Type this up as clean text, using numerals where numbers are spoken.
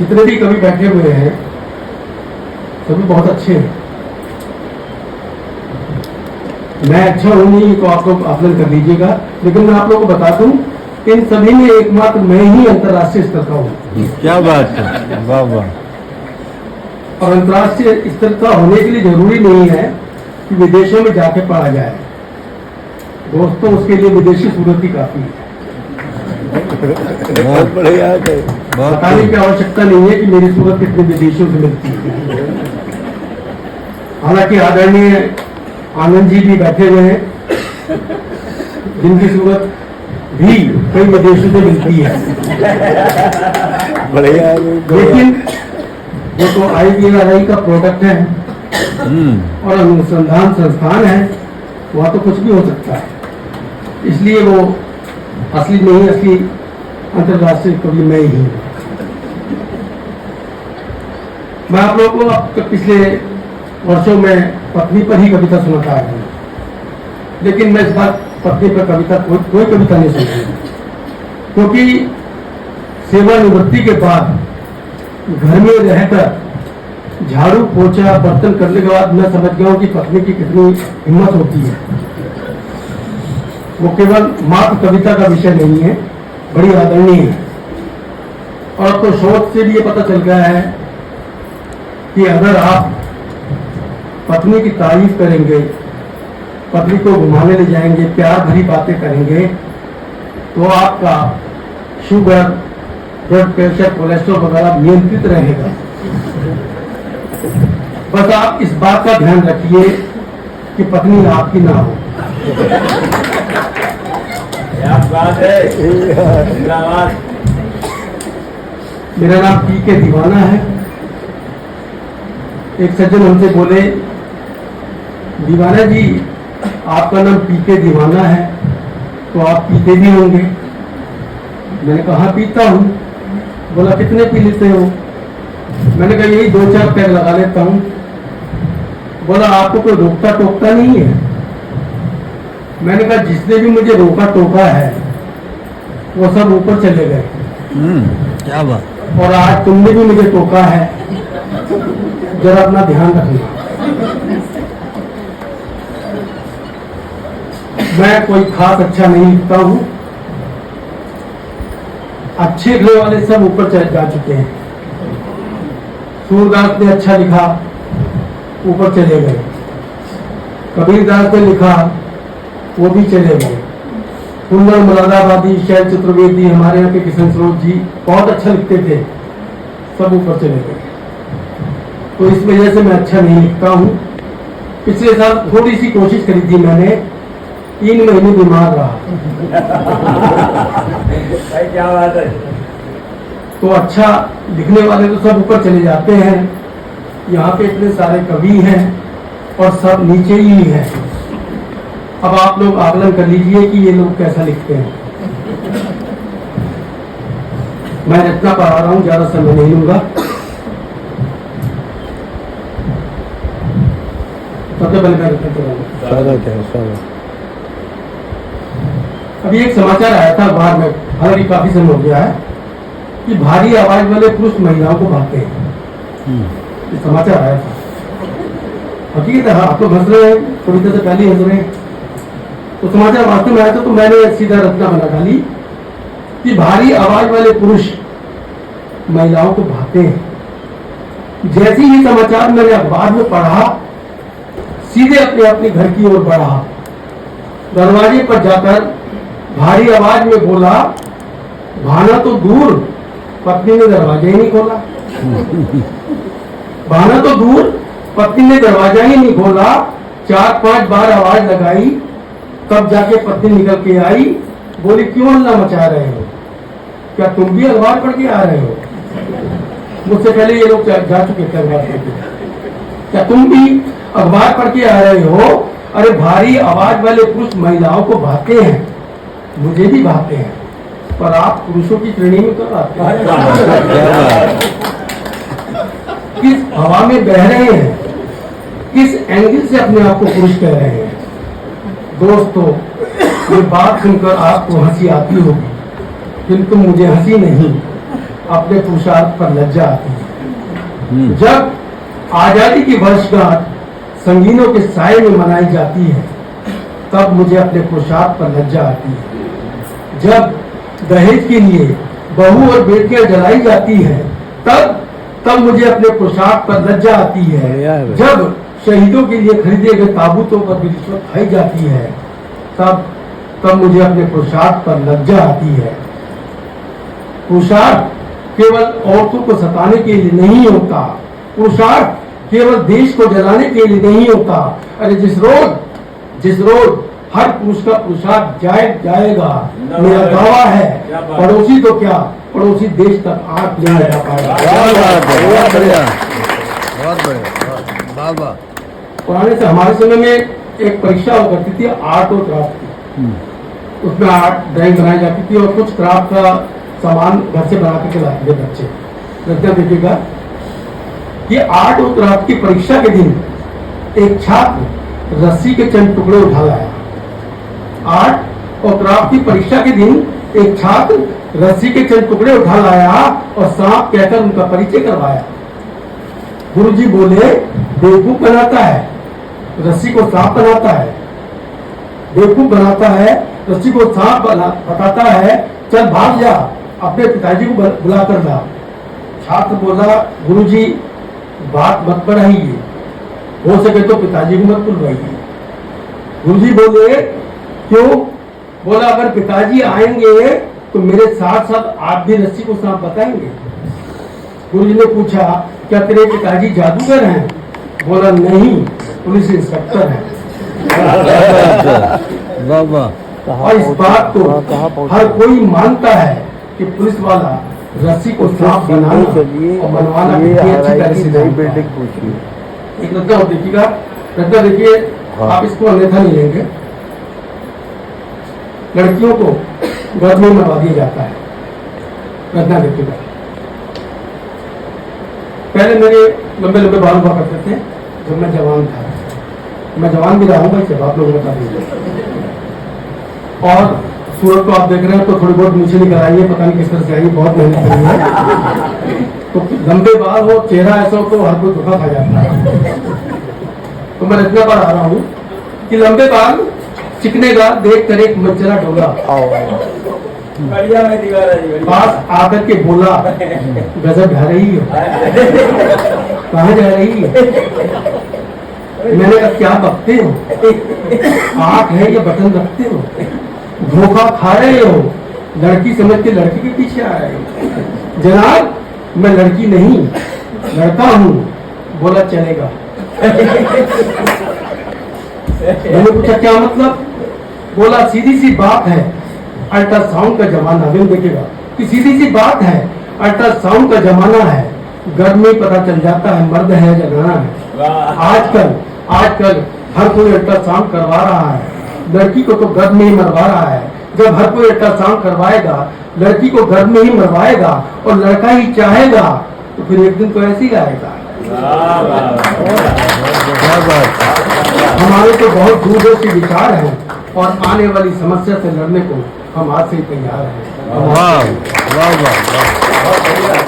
जितने भी कवि बैठे हुए हैं सभी बहुत अच्छे हैं। मैं अच्छा हूं नहीं तो आप लोग आकलन कर लीजिएगा, लेकिन मैं आप लोगों को बता दूं इन सभी में एकमात्र मैं ही अंतर्राष्ट्रीय स्तर का हूं। क्या बात है, वाह वाह। और अंतर्राष्ट्रीय स्तर का होने के लिए जरूरी नहीं है कि विदेशों में जाके पढ़ा जाए दोस्तों, उसके लिए विदेशी सूरत ही काफी है। बहुत बढ़िया है, बताने की आवश्यकता नहीं है कि मेरी सूरत कितने विदेशों से मिलती है। हालांकि आदरणीय आनंद जी भी बैठे हुए हैं जिनकी सूरत भी कई विदेशों से मिलती है, बढ़िया। लेकिन वो तो IVRI का प्रोडक्ट है और अनुसंधान संस्थान है, वहाँ तो कुछ भी हो सकता है। इसलिए वो असली नहीं, असली अंतर्राष्ट्रीय कवि मैं ही हूँ। मैं आप लोगों को पिछले वर्षों में पत्नी पर ही कविता सुनाता आया हूँ, लेकिन मैं इस बार पत्नी पर कविता कोई कविता नहीं सुनाई, क्योंकि सेवानिवृत्ति के बाद घर में रहकर झाड़ू पोछा बर्तन करने के बाद मैं समझ गया हूं कि पत्नी की कितनी हिम्मत होती है। वो केवल मात्र कविता का विषय नहीं है, बड़ी आदरणीय है। और तो शोध से भी ये पता चल गया है कि अगर आप पत्नी की तारीफ करेंगे, पत्नी को घुमाने ले जाएंगे, प्यार भरी बातें करेंगे, तो आपका शुगर, ब्लड प्रेशर, कोलेस्ट्रॉल वगैरह नियंत्रित रहेगा। बस आप इस बात का ध्यान रखिए कि पत्नी आपकी ना हो। क्या बात है, धन्यवाद। मेरा नाम पीके दीवाना है। एक सज्जन हमसे बोले, दीवाना जी आपका नाम पीके दीवाना है तो आप पीते भी होंगे। मैंने कहा पीता हूँ। बोला कितने पी लेते हो? मैंने कहा यही 2-4 पैग लगा लेता हूँ। बोला आपको कोई रोकता टोकता नहीं है? मैंने कहा जिसने भी मुझे रोका टोका है वो सब ऊपर चले गए। क्या बात। और आज तुमने भी मुझे टोका है, जरा अपना ध्यान रखना। मैं कोई खास अच्छा नहीं लिखता हूं, अच्छे लिखने वाले सब ऊपर जा चुके हैं। सूरदास ने अच्छा लिखा, ऊपर चले गए। कबीरदास ने लिखा, वो भी चले गए। कुंदन मुरादाबादी, शैल चतुर्वेदी, हमारे यहाँ के किशन सरोज जी बहुत अच्छा लिखते थे, सब ऊपर चले गए। तो इस वजह से मैं अच्छा नहीं लिखता हूँ। पिछले साल थोड़ी सी कोशिश करी थी मैंने, 3 महीने बीमार रहा। क्या बात है। तो अच्छा लिखने वाले तो सब ऊपर चले जाते हैं। यहाँ पे इतने सारे कवि हैं और सब नीचे ही हैं। अब आप लोग आकलन कर लीजिए कि ये लोग कैसा लिखते हैं। मैं रचना पढ़ा रहा हूँ, ज्यादा समय नहीं लूंगा। सबसे पहले मैं रचना पढ़ाऊंगा। अभी एक समाचार आया था अखबार में, हालांकि काफी समय हो गया है, कि भारी आवाज वाले पुरुष महिलाओं को भागते हैं। ये समाचार आया था, हकीकत है। आप लोग हंस रहे हैं, कविता से पहले हंस रहे हैं। तो समाचार वास्तव में आया था, तो मैंने सीधा रचना बना डाली कि भारी आवाज वाले पुरुष महिलाओं को भागते हैं। जैसे ही समाचार मैंने अखबार में पढ़ा, सीधे अपने घर की ओर बढ़ा। दरवाजे पर जाकर भारी आवाज में बोला, भाना तो दूर, पत्नी ने दरवाजा ही नहीं खोला। भाना तो दूर, पत्नी ने दरवाजा ही नहीं खोला। 4-5 बार आवाज लगाई, तब जाके पत्नी निकल के आई। बोली क्यों हल्ला मचा रहे हो? क्या तुम भी अखबार पढ़ के आ रहे हो? मुझसे पहले ये लोग जा चुके थे अखबार पढ़ के। क्या तुम भी अखबार पढ़ के आ रहे हो? अरे भारी आवाज वाले पुरुष महिलाओं को भागते हैं, मुझे भी भागते हैं, पर आप पुरुषों की श्रेणी में कब आते हैं? किस हवा में बह रहे हैं, किस एंगल से अपने आप को पुरुष कह रहे हैं? दोस्तों, ये बात सुनकर आपको हंसी आती होगी, किंतु मुझे हंसी नहीं, अपने पुरुषार्थ पर लज्जा आती है। जब आजादी की वर्षगांठ संगीनों के साए में मनाई जाती है, तब मुझे अपने पुरुषार्थ पर लज्जा आती है। जब दहेज के लिए बहू और बेटियां जलाई जाती है, तब मुझे अपने पुरुषार्थ पर लज्जा आती है। जब शहीदों के लिए खरीदे गए ताबूतों पर भी रिश्वत खाई जाती है, तब मुझे अपने पुरुषार्थ पर लज्जा आती है। पुरुषार्थ केवल औरतों को सताने के लिए नहीं होता, पुरुषार्थ केवल देश को जलाने के लिए नहीं होता। अरे जिस रोज हर पुरुष का पुरुषार्थ जाएगा, मेरा दावा है, पड़ोसी तो क्या, पड़ोसी देश तक आग ले जा पाएगा। बहुत बढ़िया, बहुत बढ़िया, वाह वाह। पुराने से हमारे समय में एक परीक्षा हुआ करती थी आर्ट और क्राफ्ट की। उसमें आर्ट ड्राइंग बनाई जाती थी और कुछ क्राफ्ट का सामान घर से बना के लाते थे बच्चे। रखना देखिएगा कि आर्ट और क्राफ्ट की परीक्षा के दिन एक छात्र रस्सी के चंद टुकड़े उठा लाया। आर्ट और क्राफ्ट की परीक्षा के दिन एक छात्र रस्सी के चंद टुकड़े उठा लाया और सांप कहकर उनका परिचय करवाया। गुरुजी बोले, बेवकूफ बनाता है, रस्सी को सांप बनाता है। बेवकूफ बनाता है, रस्सी को सांप बताता है, चल भाग जा, अपने पिताजी को बुला कर ला। छात्र बोला, गुरुजी बात मत बढ़ाइए, हो सके तो पिताजी को मत बुलवाइए। गुरुजी बोले, क्यों? बोला, अगर पिताजी आएंगे तो मेरे साथ साथ आप भी रस्सी को सांप बताएंगे। गुरुजी ने पूछा, क्या तेरे पिताजी जादूगर हैं? बोला, नहीं, पुलिस इंस्पेक्टर हैं। वाह वाह। और इस बात को हर कोई मानता है कि पुलिस वाला रस्सी को सांप बनाना और बनवाना कितनी अच्छी तरह से जानता है। एक रत्ना और देखिएगा, रत्ना देखिए, आप इसको अन्यथा नहीं लेंगे। लड़कियों को गर्भ में मरवा दिया जाता है। रत्ना देखिएगा, पहले मेरे लंबे लंबे बाल हुआ करते थे जब मैं जवान था। मैं जवान भी रहा हूँ भाई, सब आप लोग बता दीजिए। और सूरत को आप देख रहे हैं तो थोड़ी बहुत नीचे निकल आई है, पता नहीं किस तरह से आई है, बहुत मेहनत करी है। तो लंबे बाल हो, चेहरा ऐसा हो तो हर कोई धोखा खा जाता है। तो मैं इतना बार आ रहा हूँ कि लंबे बाल, चिकने गाल देख कर एक मच्छरा डोला, पास आकर के बोला, गजब ढा रही हो, कहाँ जा रही है? मैंने कहा, क्या बकते हो, आंख है या बटन रखते हो, धोखा खा रहे हो, लड़की समझ के लड़की के पीछे आ रहे हो। जनाब, मैं लड़की नहीं, लड़का हूँ। बोला, चलेगा। मैंने पूछा, क्या मतलब? बोला, सीधी सी बात है, अल्ट्रासाउंड का जमाना। अभी देखेगा कि सीधी सी बात है, अल्ट्रासाउंड का जमाना है, गर्भ में पता चल जाता है मर्द है या नाना है। आजकल हर कोई अल्ट्रासाउंड करवा रहा है, लड़की को तो गर्भ में ही मरवा रहा है। जब हर कोई अल्ट्रासाउंड करवाएगा, लड़की को गर्भ में ही मरवाएगा और लड़का ही चाहेगा, तो फिर एक दिन तो ऐसे ही आएगा। हमारे तो बहुत दूरदर्शी विचार हैं और आने वाली समस्या से लड़ने को हम आज से ही तैयार हैं। वाह वाह वाह।